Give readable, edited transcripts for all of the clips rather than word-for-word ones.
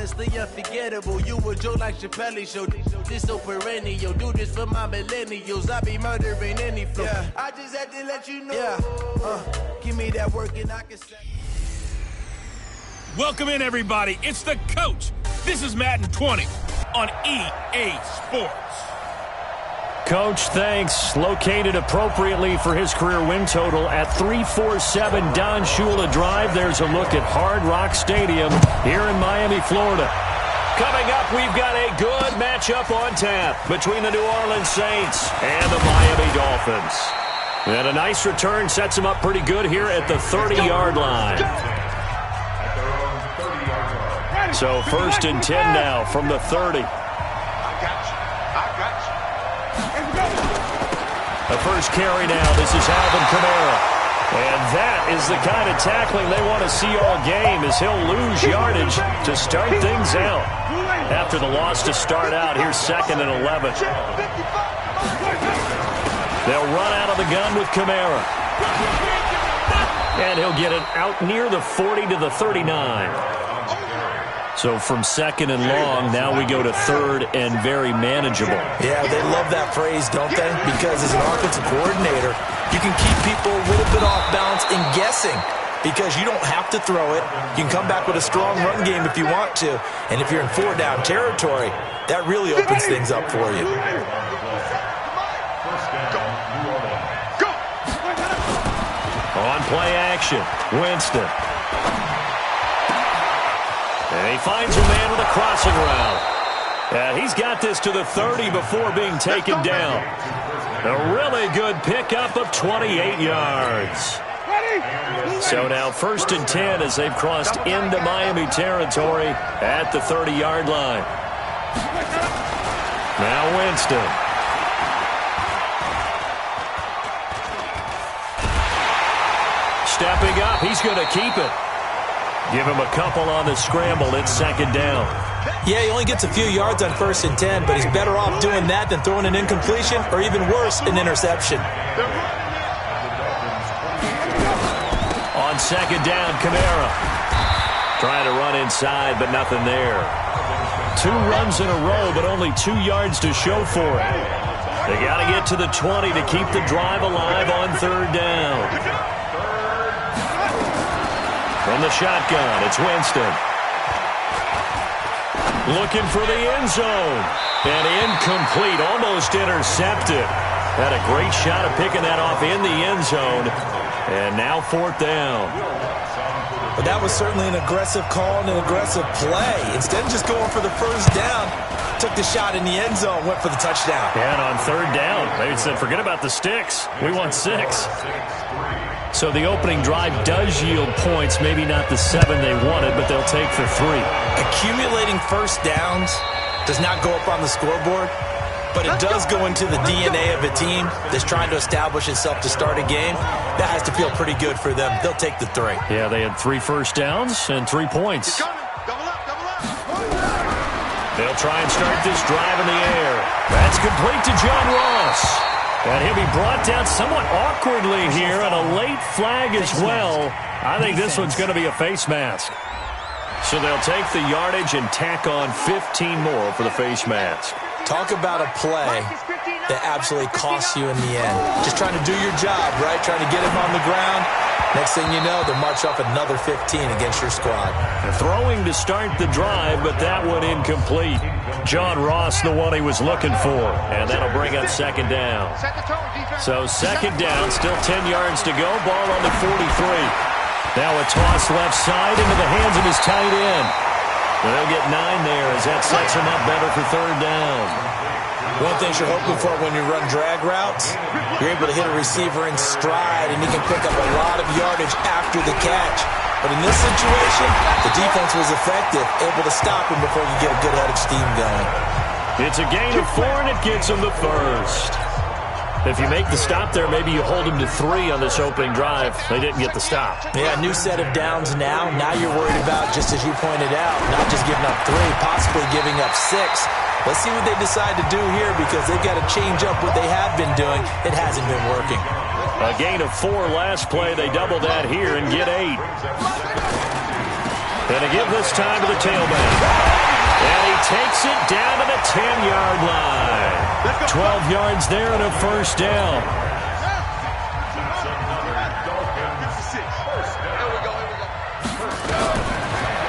honestly unforgettable. You a joke like Chappelle Show. This so perennial. Do this for my millennials. I be murdering any flow. Yeah. I just had to let you know. Yeah. Give me that work and I can say. Welcome in, everybody. It's the coach. This is Madden 20 on EA Sports. Coach, thanks. Located appropriately for his career win total at 347 Don Shula Drive. There's a look at Hard Rock Stadium here in Miami, Florida. Coming up, we've got a good matchup on tap between the New Orleans Saints and the Miami Dolphins. And a nice return sets them up pretty good here at the 30-yard line. So 1st and 10 now from the 30. The first carry now. This is Alvin Kamara. And that is the kind of tackling they want to see all game, as he'll lose yardage to start things out. After the loss to start out, here's 2nd and 11. They'll run out of the gun with Kamara. And he'll get it out near the 40 to the 39. So from 2nd and long, now we go to 3rd and very manageable. Yeah, they love that phrase, don't they? Because as an offensive coordinator, you can keep people a little bit off balance and guessing, because you don't have to throw it. You can come back with a strong run game if you want to. And if you're in 4-down territory, that really opens things up for you. On play action, Winston. And he finds a man with a crossing route. And he's got this to the 30 before being taken down. A really good pickup of 28 yards. So now 1st and 10 as they've crossed into Miami territory at the 30-yard line. Now Winston. Stepping up, he's going to keep it. Give him a couple on the scramble. It's 2nd down. Yeah, he only gets a few yards on 1st and 10, but he's better off doing that than throwing an incompletion, or even worse, an interception. On 2nd down, Kamara. Trying to run inside, but nothing there. 2 runs in a row, but only 2 yards to show for it. They got to get to the 20 to keep the drive alive on 3rd down. From the shotgun, it's Winston. Looking for the end zone. And incomplete, almost intercepted. Had a great shot of picking that off in the end zone. And now 4th down. But that was certainly an aggressive call and an aggressive play. Instead of just going for the 1st down, took the shot in the end zone, went for the touchdown. And on 3rd down, they said, forget about the sticks. We want 6. So the opening drive does yield points, maybe not the 7 they wanted, but they'll take the 3. Accumulating 1st downs does not go up on the scoreboard, but it does go into the DNA of a team that's trying to establish itself to start a game. That has to feel pretty good for them. They'll take the 3. Yeah, they had 3 first downs and 3 points. They'll try and start this drive in the air. That's complete to John Ross. And he'll be brought down somewhat awkwardly here, and a late flag as well. I think this one's going to be a face mask. So they'll take the yardage and tack on 15 more for the face mask. Talk about a play that absolutely costs you in the end. Just trying to do your job, right? Trying to get him on the ground. Next thing you know, they'll march off another 15 against your squad. Throwing to start the drive, but that one incomplete. John Ross, the one he was looking for. And that'll bring up 2nd down. So 2nd down, still 10 yards to go. Ball on the 43. Now a toss left side into the hands of his tight end. They'll get 9 there as that sets him up better for 3rd down. One thing you're hoping for when you run drag routes, you're able to hit a receiver in stride, and he can pick up a lot of yardage after the catch. But in this situation, the defense was effective, able to stop him before you get a good head of steam going. It's a gain of 4, and it gets him the 1st. If you make the stop there, maybe you hold him to 3 on this opening drive. They didn't get the stop. Yeah, new set of downs now. Now you're worried about, just as you pointed out, not just giving up 3, possibly giving up 6. Let's see what they decide to do here, because they've got to change up what they have been doing. It hasn't been working. A gain of 4 last play. They double that here and get 8. And to give this time to the tailback. takes it down to the 10-yard line. 12 yards there and a first down.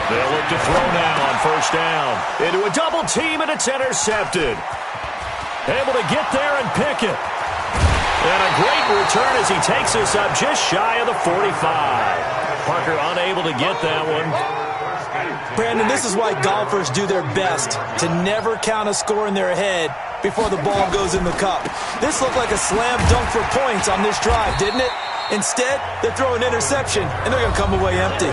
They'll look to throw now on first down. Into a double team, and it's intercepted. Able to get there and pick it. And a great return as he takes us up just shy of the 45. Parker unable to get that one. Brandon, this is why golfers do their best to never count a score in their head before the ball goes in the cup. This looked like a slam dunk for points on this drive, didn't it? Instead, they throw an interception, and they're going to come away empty.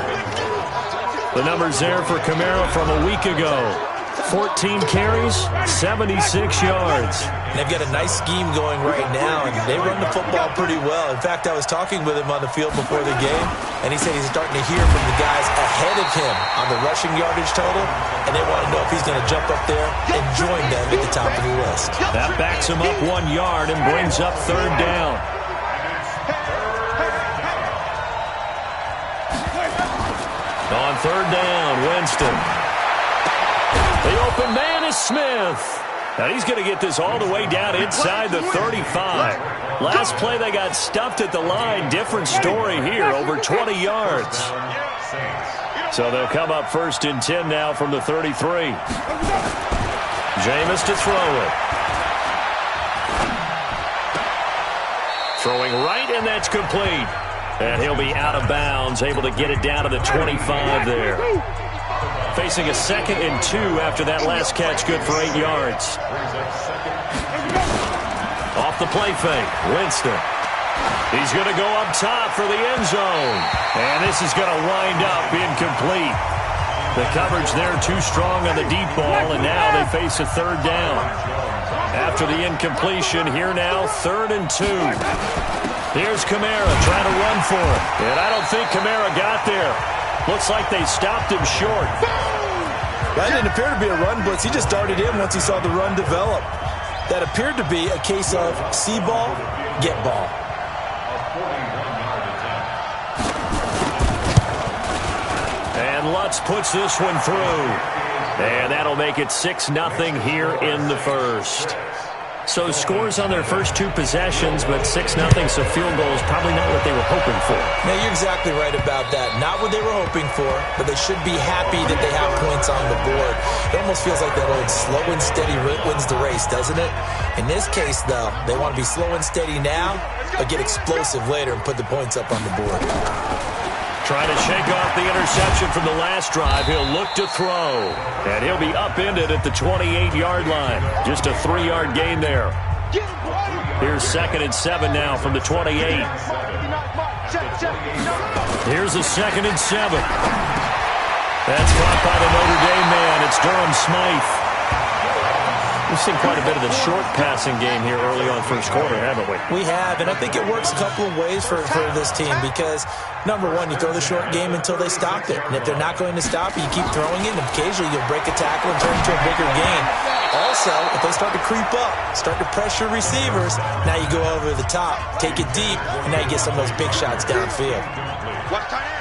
The numbers there for Kamara from a week ago. 14 carries, 76 yards. And they've got a nice scheme going right now, and they run the football pretty well. In fact, I was talking with him on the field before the game, and he said he's starting to hear from the guys ahead of him on the rushing yardage total, and they want to know if he's going to jump up there and join them at the top of the list. That backs him up 1 yard and brings up third down. On third down, Winston. The open man is Smith. Now he's going to get this all the way down inside the 35. Last play they got stuffed at the line. Different story here, over 20 yards. So they'll come up first and 10 now from the 33. Jameis to throw it. Throwing right, and that's complete. And he'll be out of bounds, able to get it down to the 25 there. Facing a 2nd and 2 after that last catch, good for 8 yards. Off the play fake, Winston. He's going to go up top for the end zone. And this is going to wind up incomplete. The coverage there too strong on the deep ball, and now they face a third down. After the incompletion, here now, 3rd and 2. Here's Kamara trying to run for it. And I don't think Kamara got there. Looks like they stopped him short. That didn't appear to be a run blitz. He just darted in once he saw the run develop. That appeared to be a case of see ball, get ball. And Lutz puts this one through. And that'll make it 6-0 here in the first. So scores on their first 2 possessions, but 6-0, so field goal is probably not what they were hoping for. Now, you're exactly right about that. Not what they were hoping for, but they should be happy that they have points on the board. It almost feels like that old slow and steady wins the race, doesn't it? In this case, though, they want to be slow and steady now, but get explosive later and put the points up on the board. Trying to shake off the interception from the last drive. He'll look to throw. And he'll be upended at the 28-yard line. Just a 3-yard gain there. Here's 2nd and 7 now from the 28. Here's a 2nd and 7. That's caught by the Notre Dame man. It's Durham Smythe. We've seen quite a bit of the short passing game here early on first quarter, haven't we? We have, and I think it works a couple of ways for this team because, number one, you throw the short game until they stop it. And if they're not going to stop it, you keep throwing it, and occasionally you'll break a tackle and turn it into a bigger gain. Also, if they start to creep up, start to pressure receivers, now you go over the top, take it deep, and now you get some of those big shots downfield.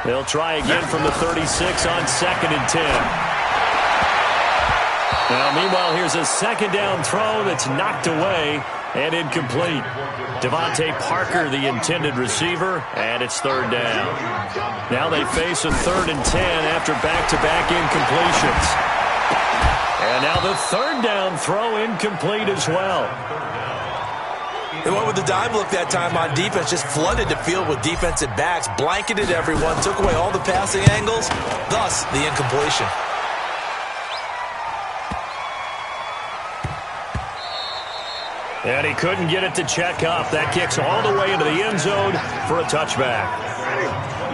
They'll try again from the 36 on 2nd and 10. Now, meanwhile, here's a 2nd down throw that's knocked away and incomplete. Devontae Parker, the intended receiver, and it's 3rd down. Now they face a 3rd and 10 after back-to-back incompletions. And now the 3rd down throw incomplete as well. They went with the dime look that time on defense, just flooded the field with defensive backs, blanketed everyone, took away all the passing angles, thus the incompletion. And he couldn't get it to check up. That kicks all the way into the end zone for a touchback.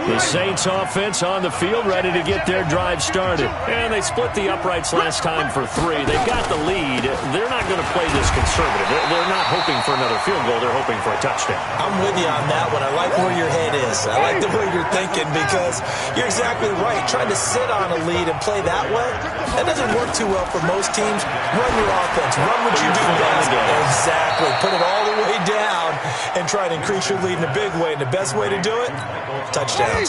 The Saints offense on the field ready to get their drive started. And they split the uprights last time for 3. They've got the lead. They're not going to play this conservative. They're not hoping for another field goal. They're hoping for a touchdown. I'm with you on that one. I like where your head is. I like the way you're thinking because you're exactly right. Trying to sit on a lead and play that way, that doesn't work too well for most teams. Run your offense. Run what you do best. Exactly. Put it all the way down and try to increase your lead in a big way. And the best way to do it, touchdowns.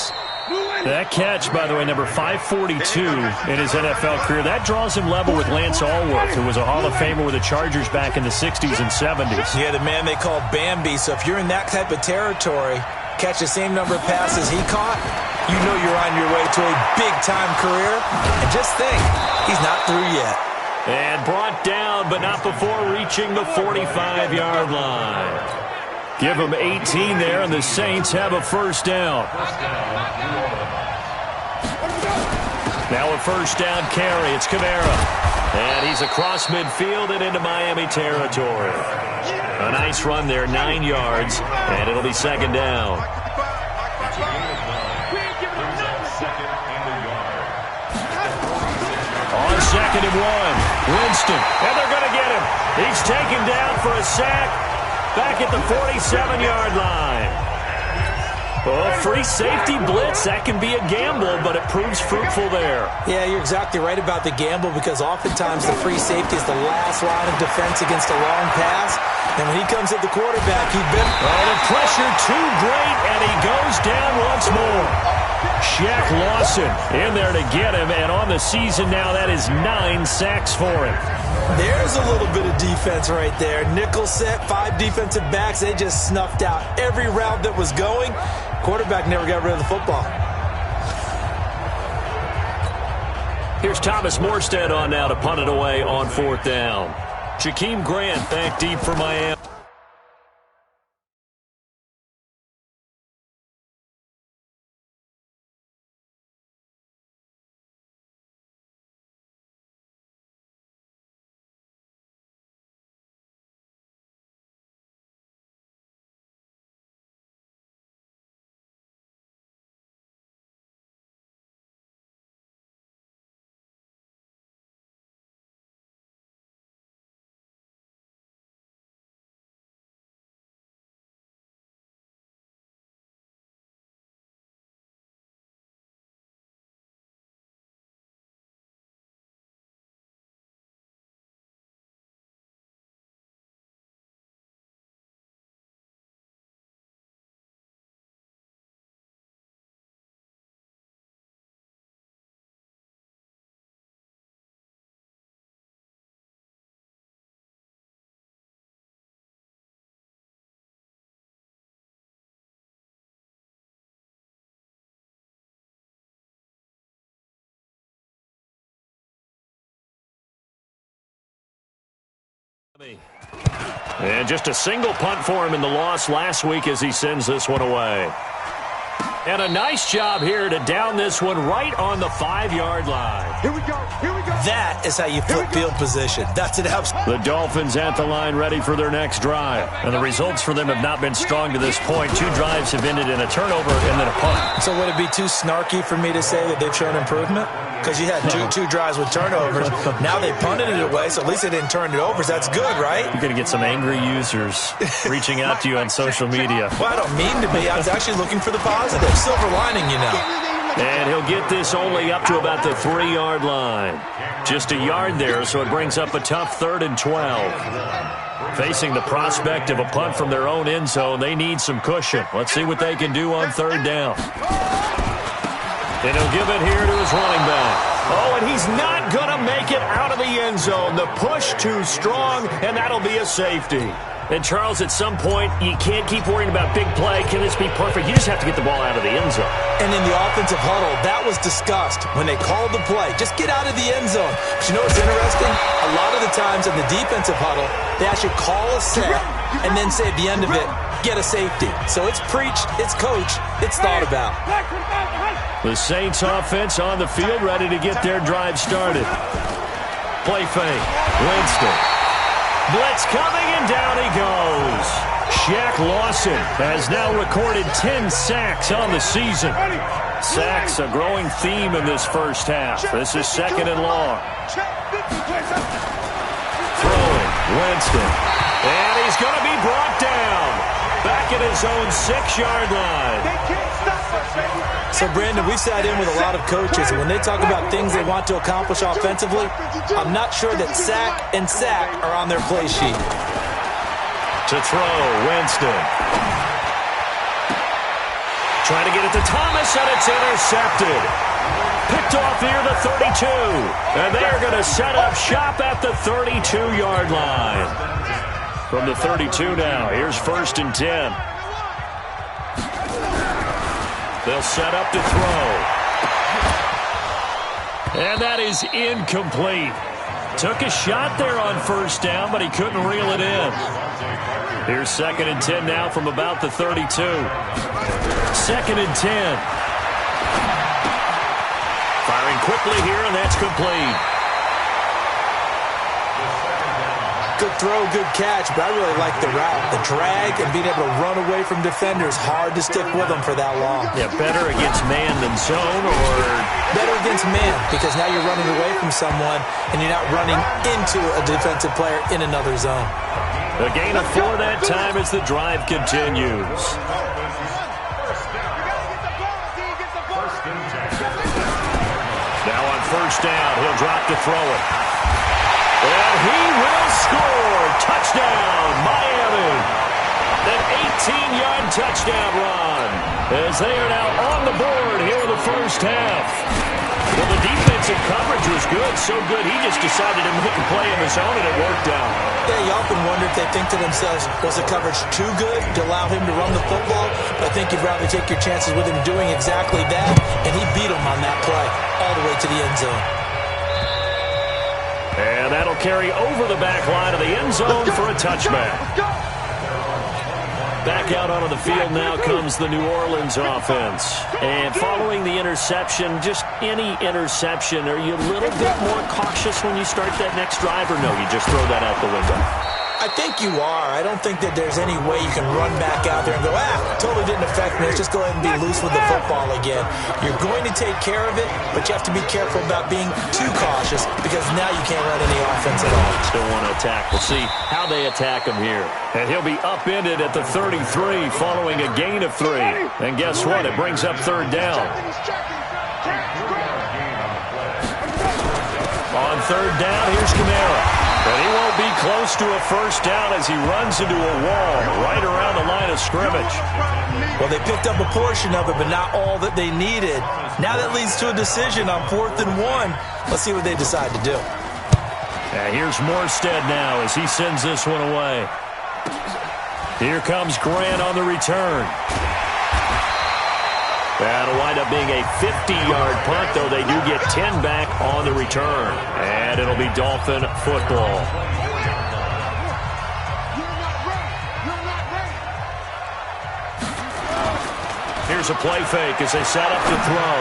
That catch, by the way, number 542 in his NFL career. That draws him level with Lance Allworth, who was a Hall of Famer with the Chargers back in the 60s and 70s. Yeah, the man they call Bambi. So if you're in that type of territory, catch the same number of passes he caught, you know you're on your way to a big-time career. And just think, he's not through yet. And brought down, but not before reaching the 45-yard line. Give them 18 there, and the Saints have a first down. Now a first down carry. It's Kamara. And he's across midfield and into Miami territory. A nice run there, 9 yards, and it'll be second down. On 2nd and 1, Winston. And they're going to get him. He's taken down for a sack. Back at the 47-yard line. Oh, free safety blitz. That can be a gamble, but it proves fruitful there. Yeah, you're exactly right about the gamble because oftentimes the free safety is the last line of defense against a long pass. And when he comes at the quarterback, he'd been... Oh, the pressure too great, and he goes down once more. Shaq Lawson in there to get him, and on the season now, that is 9 sacks for him. There's a little bit of defense right there. Nickel set, 5 defensive backs. They just snuffed out every route that was going. Quarterback never got rid of the football. Here's Thomas Morstead on now to punt it away on 4th down. Jakeem Grant back deep for Miami. And just a single punt for him in the loss last week as he sends this one away. And a nice job here to down this one right on the 5-yard line. Here we go. Here we go. That is how you flip field position. That's an absolute. The Dolphins at the line ready for their next drive. And the results for them have not been strong to this point. 2 drives have ended in a turnover and then a punt. So would it be too snarky for me to say that they've shown improvement? Because you had two drives with turnovers. Now they punted it away, so at least they didn't turn it over. So that's good, right? You're going to get some angry users reaching out to you on social media. Well, I don't mean to be. I was actually looking for the positive. Silver lining, you know. And he'll get this only up to about the 3-yard line. Just a yard there, so it brings up a tough 3rd and 12. Facing the prospect of a punt from their own end zone, they need some cushion. Let's see what they can do on 3rd down. And he'll give it here to his running back. Oh, and he's not going to make it out of the end zone. The push too strong, and that'll be a safety. And, Charles, at some point, you can't keep worrying about big play. Can this be perfect? You just have to get the ball out of the end zone. And in the offensive huddle, that was discussed when they called the play. Just get out of the end zone. But you know what's interesting? A lot of the times in the defensive huddle, they actually call a set and then say at the end of it, get a safety. So it's preached, it's coached, it's thought about. The Saints offense on the field ready to get their drive started. Play fake. Winston. Blitz coming, and down he goes. Shaq Lawson has now recorded 10 sacks on the season. Sacks, a growing theme in this first half. This is 2nd and long. Throwing. Winston. And he's going to be brought down. Back at his own 6-yard line. They can't stop us, baby. So, Brandon, we've sat in with a lot of coaches, and when they talk about things they want to accomplish offensively, I'm not sure that sack and sack are on their play sheet. To throw, Winston. trying to get it to Thomas, and it's intercepted. Picked off near the 32. And they are going to set up shop at the 32-yard line. From the 32 now, here's 1st and 10. They'll set up to throw. And that is incomplete. Took a shot there on 1st down, but he couldn't reel it in. Here's 2nd and 10 now from about the 32. 2nd and 10. Firing quickly here, and that's complete. Good throw, good catch, but I really like the route. The drag and being able to run away from defenders, hard to stick with them for that long. Yeah, better against man than zone, or better against man, because now you're running away from someone and you're not running into a defensive player in another zone. A gain of 4 that time as the drive continues. Now on 1st down, he'll drop to throw it. And he will score. Touchdown, Miami. An 18-yard touchdown run as they are now on the board here in the 1st half. Well, the defensive coverage was good, so good he just decided to make a play in the zone, and it worked out. Yeah, you often wonder if they think to themselves, was the coverage too good to allow him to run the football? But I think you'd rather take your chances with him doing exactly that, and he beat him on that play all the way to the end zone. And that'll carry over the back line of the end zone for a touchback. Back out onto the field now comes the New Orleans offense. And following the interception, just any interception, are you a little bit more cautious when you start that next drive, or no, you just throw that out the window? I think you are. I don't think that there's any way you can run back out there and go, totally didn't affect me. Let's just go ahead and be loose with the football again. You're going to take care of it, but you have to be careful about being too cautious because now you can't run any offense at all. Still want to attack. We'll see how they attack him here. And he'll be upended at the 33 following a gain of 3. And guess what? It brings up 3rd down. On 3rd down, here's Kamara. But he won't be close to a 1st down as he runs into a wall right around the line of scrimmage. Well, they picked up a portion of it, but not all that they needed. Now that leads to a decision on 4th and 1. Let's see what they decide to do. And here's Morstead now as he sends this one away. Here comes Grant on the return. That'll wind up being a 50-yard punt, though they do get 10 back on the return. And it'll be Dolphin football. Here's a play fake as they set up to throw.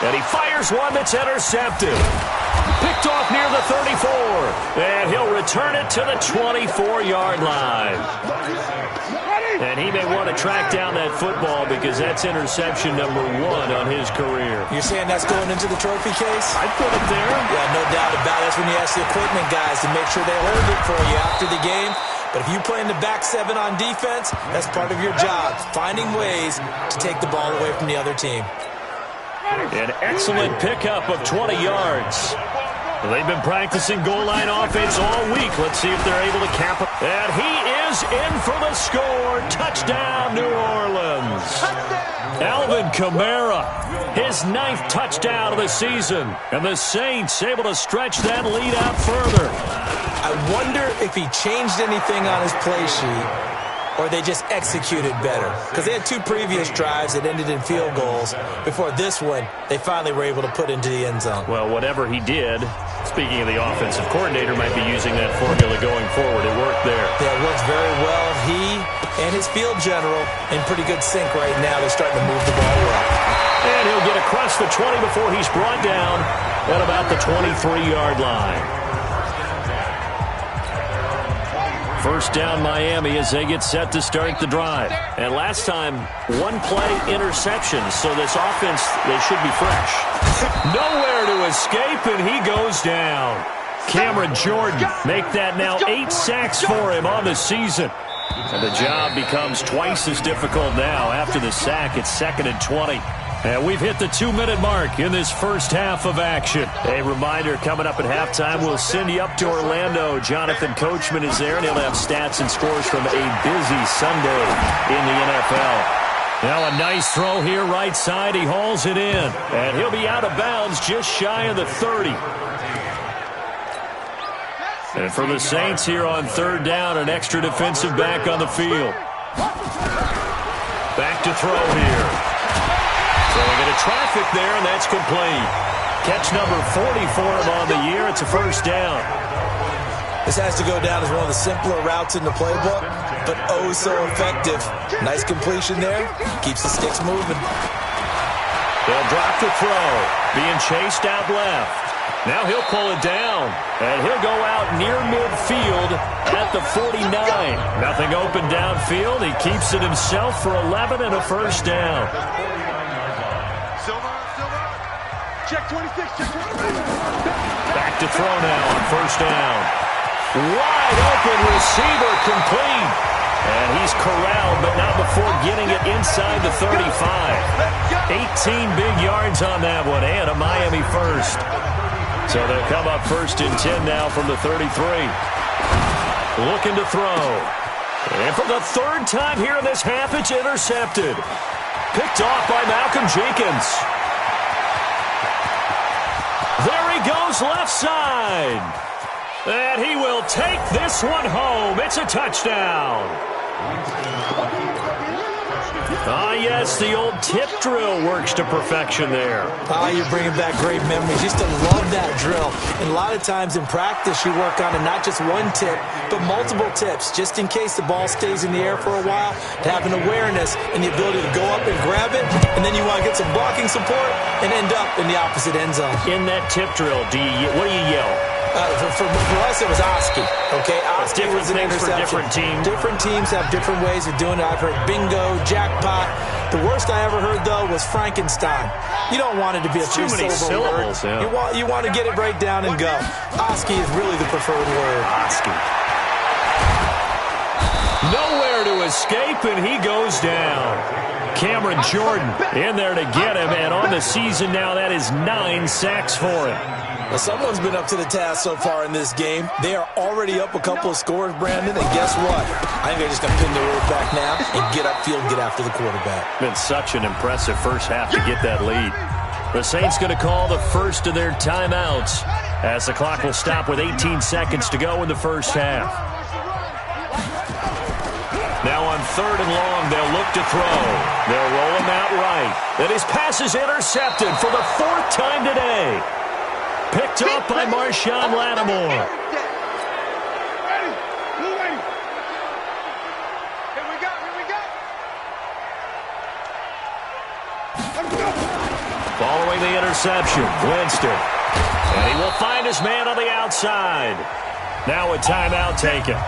And he fires one that's intercepted. Picked off near the 34. And he'll return it to the 24-yard line. And he may want to track down that football because that's interception number 1 on his career. You're saying that's going into the trophy case? I'd put it there. Yeah, no doubt about it. That's when you ask the equipment guys to make sure they hold it for you after the game. But if you play in the back 7 on defense, that's part of your job, finding ways to take the ball away from the other team. An excellent pickup of 20 yards. They've been practicing goal line offense all week. Let's see if they're able to cap it. And he is in for the score. Touchdown, New Orleans. Alvin Kamara, his 9th touchdown of the season. And the Saints able to stretch that lead out further. I wonder if he changed anything on his play sheet or they just executed better. Because they had 2 previous drives that ended in field goals. Before this one, they finally were able to put into the end zone. Well, whatever he did, speaking of the offensive coordinator, might be using that formula going forward. It worked there. Yeah, it works very well. He and his field general in pretty good sync right now. They're starting to move the ball well. And he'll get across the 20 before he's brought down at about the 23-yard line. 1st down Miami as they get set to start the drive. And last time, 1 play interception, so this offense, they should be fresh. Nowhere to escape, and he goes down. Cameron Jordan make that now 8 sacks for him on the season. And the job becomes twice as difficult now. After the sack, it's 2nd and 20. And we've hit the 2-minute mark in this 1st half of action. A reminder, coming up at halftime, we'll send you up to Orlando. Jonathan Coachman is there, and he'll have stats and scores from a busy Sunday in the NFL. Now a nice throw here right side. He hauls it in. And he'll be out of bounds just shy of the 30. And for the Saints here on third down, an extra defensive back on the field. Back to throw here. Throwing into traffic there, and that's complete. Catch number 40 for him on the year. It's a first down. This has to go down as one of the simpler routes in the playbook, but oh so effective. Nice completion there. Keeps the sticks moving. They'll drop the throw. Being chased out left. Now he'll pull it down, and he'll go out near midfield at the 49. Nothing open downfield. He keeps it himself for 11 and a first down. Check 26, check 26. Back to throw now on first down. Wide open receiver complete. And he's corralled, but not before getting it inside the 35. 18 big yards on that one, and a Miami first. So they'll come up first and 10 now from the 33. Looking to throw. And for the third time here in this half, it's intercepted. Picked off by Malcolm Jenkins. There he goes left side. And he will take this one home. It's a touchdown. Ah, yes, the old tip drill works to perfection there. You're bringing back great memories. Used to love that drill. And a lot of times in practice, you work on it, not just one tip, but multiple tips, just in case the ball stays in the air for a while, to have an awareness and the ability to go up and grab it, and then you want to get some blocking support and end up in the opposite end zone. In that tip drill, what do you yell? For us, it was Oski. Okay, Oski was an interception. For different teams. Different teams have different ways of doing it. I've heard bingo, jackpot. The worst I ever heard, though, was Frankenstein. You don't want it to be a too many syllables. Yeah. You want to get it right down and go. Oski is really the preferred word. Oski. Nowhere to escape, and he goes down. Cameron Jordan in there to get him, and on the season now, that is 9 sacks for him. Well, someone's been up to the task so far in this game. They are already up a couple of scores, Brandon, and guess what? I think they're just going to pin their ears back now and get upfield and get after the quarterback. Been such an impressive first half to get that lead. The Saints going to call the first of their timeouts as the clock will stop with 18 seconds to go in the first half. Now on third and long, they'll look to throw. They'll roll him out right. And his pass is intercepted for the fourth time today. Picked up by Marshawn Lattimore. Ready. Blue ready. Here we go. Let's go. Following the interception, Winston. And he will find his man on the outside. Now a timeout taken.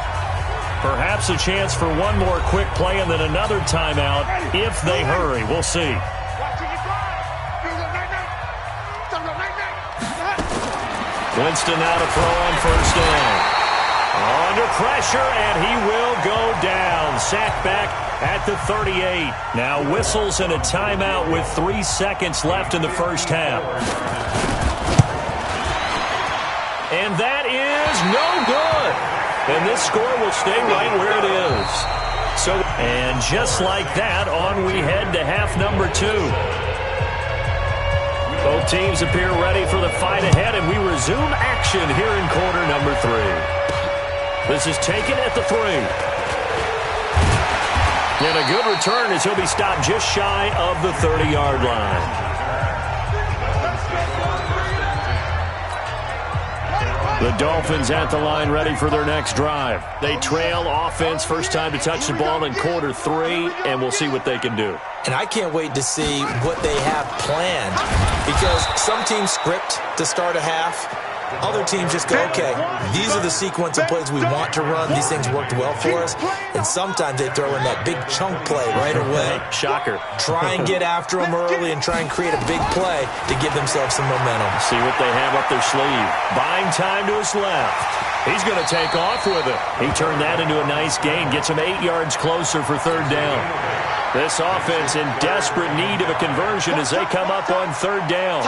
Perhaps a chance for one more quick play and then another timeout if they hurry. We'll see. Winston now to throw on first down. Under pressure, and he will go down. Sacked back at the 38. Now whistles and a timeout with 3 seconds left in the first half. And that is no good. And this score will stay right where it is. And just like that, on we head to half number 2. Both teams appear ready for the fight ahead, and we resume action here in quarter number 3. This is taken at the 3. And a good return as he'll be stopped just shy of the 30-yard line. The Dolphins at the line ready for their next drive. They trail offense, first time to touch the ball in quarter 3, and we'll see what they can do. And I can't wait to see what they have planned, because some teams script to start a half. Other teams just go, okay, these are the sequence of plays we want to run. These things worked well for us. And sometimes they throw in that big chunk play right away. Shocker. Try and get after them early and try and create a big play to give themselves some momentum. See what they have up their sleeve. Buying time to his left. He's going to take off with it. He turned that into a nice gain. Gets him 8 yards closer for third down. This offense in desperate need of a conversion as they come up on third down.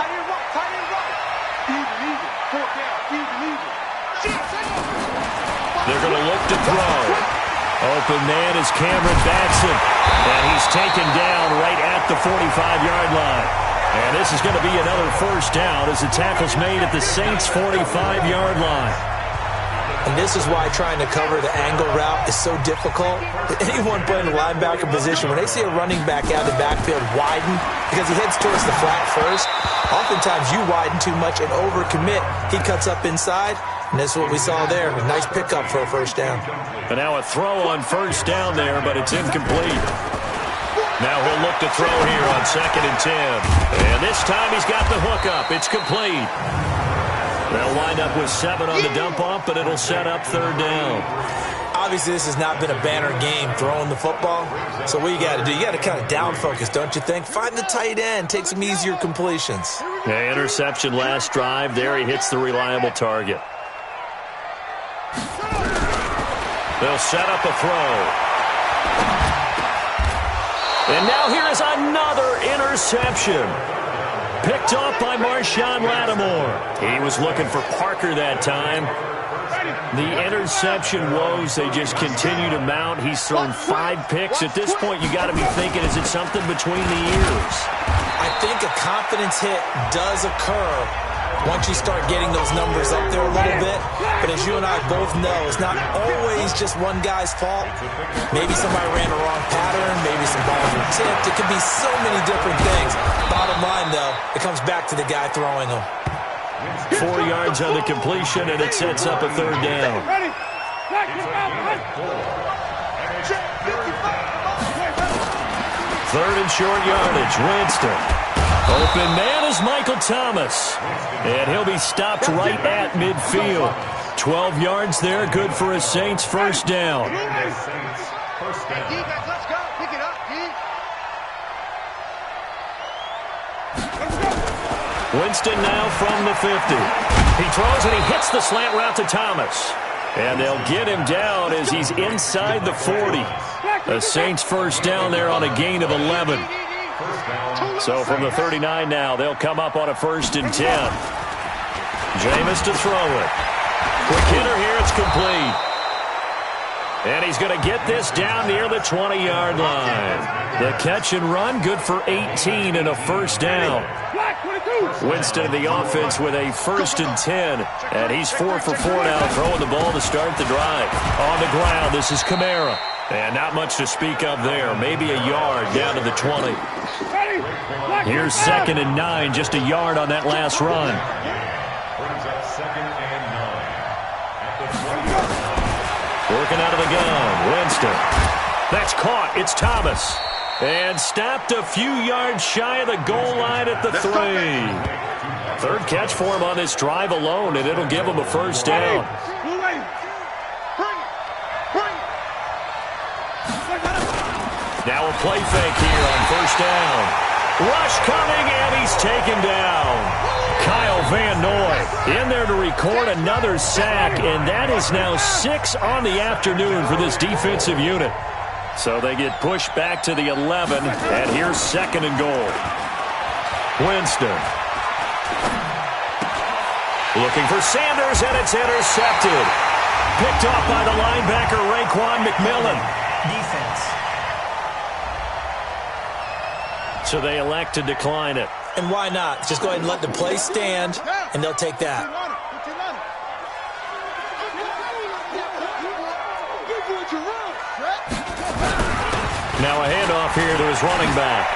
They're going to look to throw. Open man is Cameron Batson, and he's taken down right at the 45-yard line. And this is going to be another first down as the tackle's made at the Saints' 45-yard line. And this is why trying to cover the angle route is so difficult. Anyone playing the linebacker position, when they see a running back out of the backfield widen because he heads towards the flat first, oftentimes you widen too much and overcommit. He cuts up inside, and that's what we saw there. A nice pickup for a first down. And now a throw on first down there, but it's incomplete. Now he'll look to throw here on 2nd and 10. And this time he's got the hook up. It's complete. They'll wind up with 7 on the dump-off, but it'll set up 3rd down. Obviously, this has not been a banner game throwing the football. So what you got to do, you got to kind of down focus, don't you think? Find the tight end, take some easier completions. Yeah, interception last drive. There he hits the reliable target. They'll set up a throw. And now here is another interception. Picked off by Marshawn Lattimore. He was looking for Parker that time. The interception woes, they just continue to mount. He's thrown 5 picks. At this point, you got to be thinking, is it something between the ears? I think a confidence hit does occur once you start getting those numbers up there a little bit. But as you and I both know, it's not always just one guy's fault. Maybe somebody ran a wrong pattern. Maybe some balls were tipped. It could be so many different things. Bottom line, though, it comes back to the guy throwing them. 4 yards on the completion, and it sets up a 3rd down. 3rd and short yardage. Winston. Open man is Michael Thomas. And he'll be stopped right at midfield. 12 yards there, good for a Saints first down. Winston now from the 50. He throws and he hits the slant route to Thomas. And they'll get him down as he's inside the 40. A Saints first down there on a gain of 11. So from the 39 now, they'll come up on a 1st and 10. Jameis to throw it. Quick hitter here, it's complete. And he's going to get this down near the 20-yard line. The catch and run, good for 18 and a first down. Winston in the offense with a 1st and 10. And he's 4 for 4 now, throwing the ball to start the drive. On the ground, this is Kamara. And not much to speak of there. Maybe a yard down to the 20. Here's 2nd and 9, just a yard on that last run. Working out of the gun, Winston. That's caught. It's Thomas. And stopped a few yards shy of the goal line at the 3. 3rd catch for him on this drive alone, and it'll give him a first down. Now a play fake here on first down. Rush coming, and he's taken down. Kyle Van Noy in there to record another sack, and that is now 6 on the afternoon for this defensive unit. So they get pushed back to the 11, and here's 2nd and goal. Winston. Looking for Sanders, and it's intercepted. Picked off by the linebacker, Raekwon McMillan. Defense. So they elect to decline it. And why not? Just go ahead and let the play stand, and they'll take that. Now a handoff here to his running back.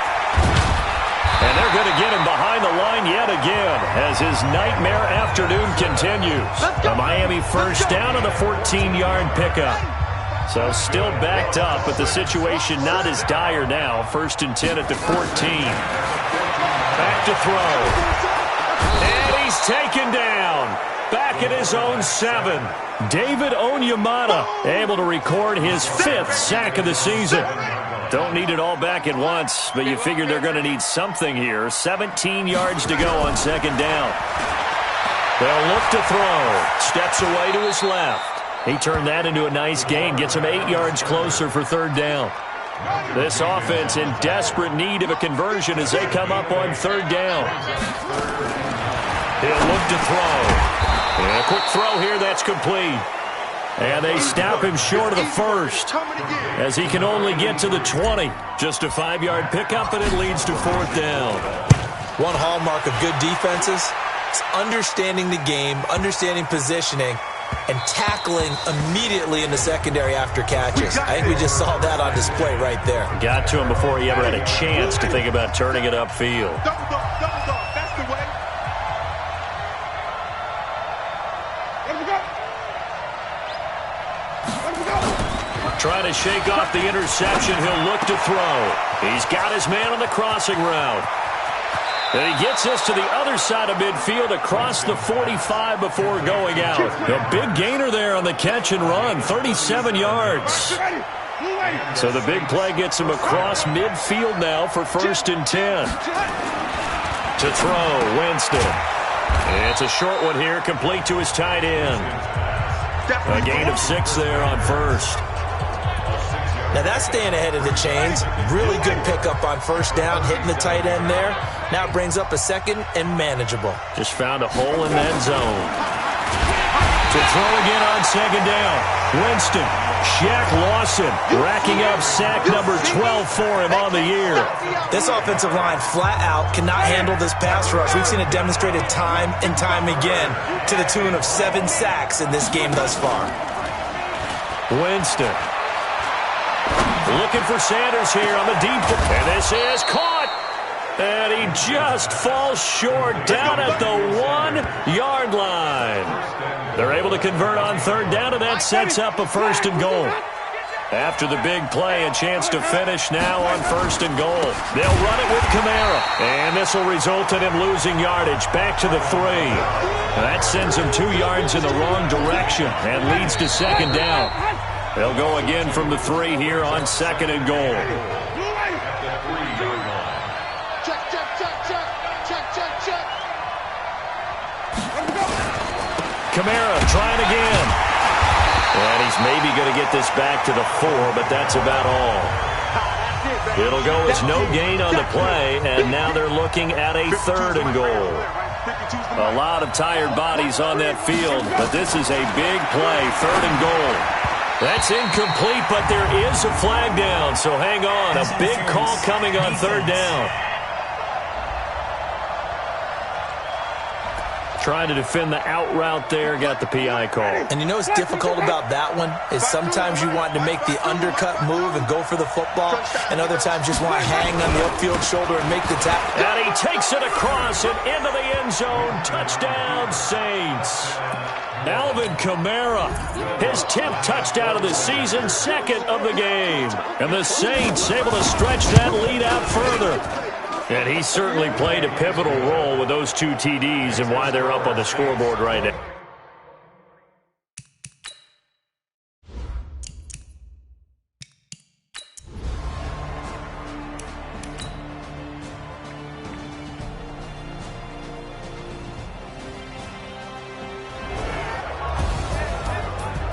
And they're going to get him behind the line yet again as his nightmare afternoon continues. The Miami first down on the 14-yard pickup. So still backed up, but the situation not as dire now. 1st and 10 at the 14. Back to throw. And he's taken down. Back at his own 7. David Onyemata able to record his 5th sack of the season. Don't need it all back at once, but you figure they're going to need something here. 17 yards to go on 2nd down. They'll look to throw. Steps away to his left. He turned that into a nice gain. Gets him 8 yards closer for 3rd down. This offense in desperate need of a conversion as they come up on 3rd down. He'll look to throw. And a quick throw here, that's complete. And they stop him short of the first as he can only get to the 20. Just a 5-yard pickup, and it leads to 4th down. One hallmark of good defenses is understanding the game, understanding positioning, and tackling immediately in the secondary after catches. I think we just saw that on display right there. Got to him before he ever had a chance to think about turning it upfield. Double dog, that's the way. Let him go. Let him go. Trying to shake off the interception. He'll look to throw. He's got his man on the crossing route. And he gets this to the other side of midfield across the 45 before going out. A big gainer there on the catch and run, 37 yards. So the big play gets him across midfield now for 1st and 10. To throw, Winston. It's a short one here, complete to his tight end. A gain of 6 there on 1st. Now that's staying ahead of the chains. Really good pickup on 1st down, hitting the tight end there. Now it brings up a 2nd and manageable. Just found a hole in that zone. To throw again on 2nd down. Winston, Shaq Lawson, racking up sack number 12 for him on the year. This offensive line flat out cannot handle this pass rush. We've seen it demonstrated time and time again to the tune of 7 sacks in this game thus far. Winston. Looking for Sanders here on the deep. And this is caught. And he just falls short down at the 1-yard line. They're able to convert on 3rd down, and that sets up a 1st and goal. After the big play, a chance to finish now on 1st and goal. They'll run it with Kamara. And this will result in him losing yardage back to the 3. That sends him 2 yards in the wrong direction and leads to 2nd down. They'll go again from the 3 here on 2nd and goal. Kamara trying again. And he's maybe going to get this back to the 4, but that's about all. It'll go as no gain on the play, and now they're looking at a 3rd and goal. A lot of tired bodies on that field, but this is a big play, 3rd and goal. That's incomplete, but there is a flag down, so hang on. A big call coming on 3rd down. Trying to defend the out route there, got the PI call. And you know what's difficult about that one is sometimes you want to make the undercut move and go for the football, and other times just want to hang on the upfield shoulder and make the tackle. And he takes it across and into the end zone. Touchdown, Saints. Alvin Kamara, his 10th touchdown of the season, 2nd of the game. And the Saints able to stretch that lead out further. And he certainly played a pivotal role with those 2 TDs and why they're up on the scoreboard right now.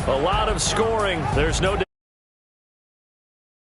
A lot of scoring. There's no doubt.